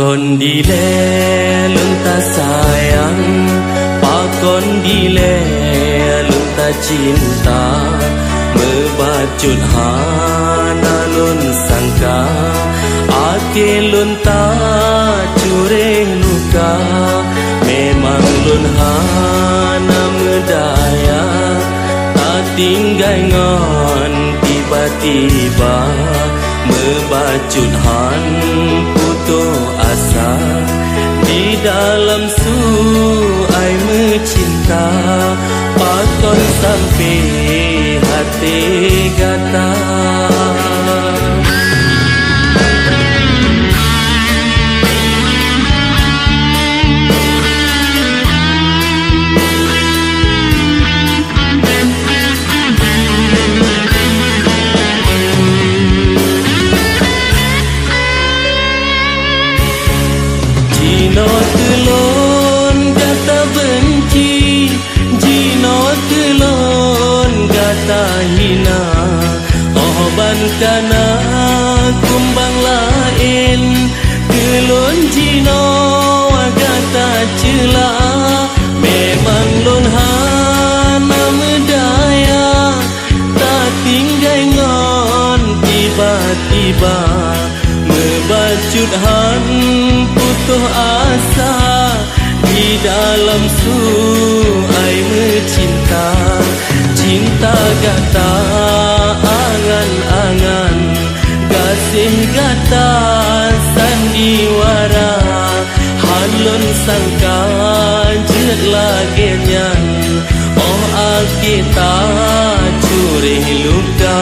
Pakon dile lunta sayang, pakon dile lunta cinta, mebacut hana lun sangka, ake lunta cure luka, memang lun hana medaya, tak tinggal ngon tiba-tiba, mebacut han putus asa, di dalam su ai mencinta, pakon sampai hati gata. Jino telon kata benci, jino telon kata hina, oh ban kana kumbang lain, telon jino kata cela, memang lon hana medaya, tak tinggal ngon tiba-tiba, mebacut han putus asa, di dalam su ai mencinta, cinta gata angan-angan, kasih gata sandiwara, halon sangka jet lagenyan, oh akita curih luka.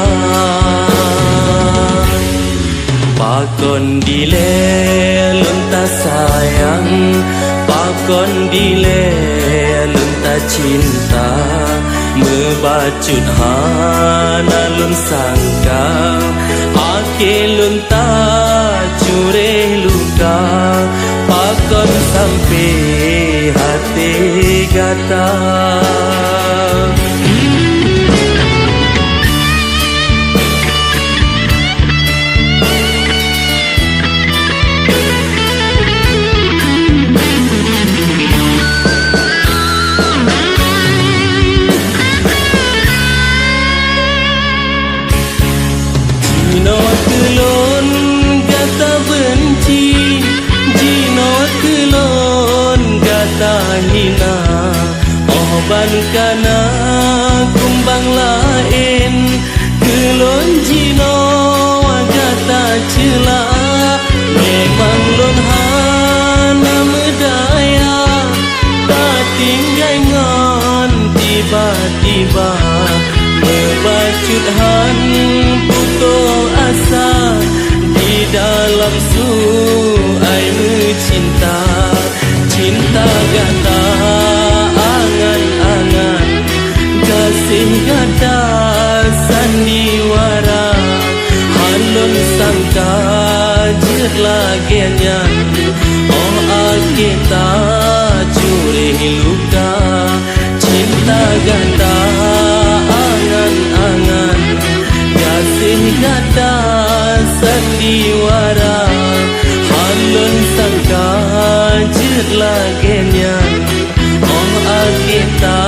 Pakon dile lunta sayang, pakon dile lunta cinta, mebacut hana lun sangka, ake lunta cure luka, pakon sampai hati gata. Jino telon kata benci, jino telon kata hina, oh ban kana kumbang lain, telon jino kata cela, memang lon hana medaya, tak tinggal ngon tiba-tiba, mebacut han putus asa, di dalam su ai mencinta, cinta gata angan-angan, kasih gata sandiwara, halon sangka jet lagenyan, oh akita curih luka, cinta gata angan-angan, kasih gata sandiwara, halon sangka jet lagenyan, oh akita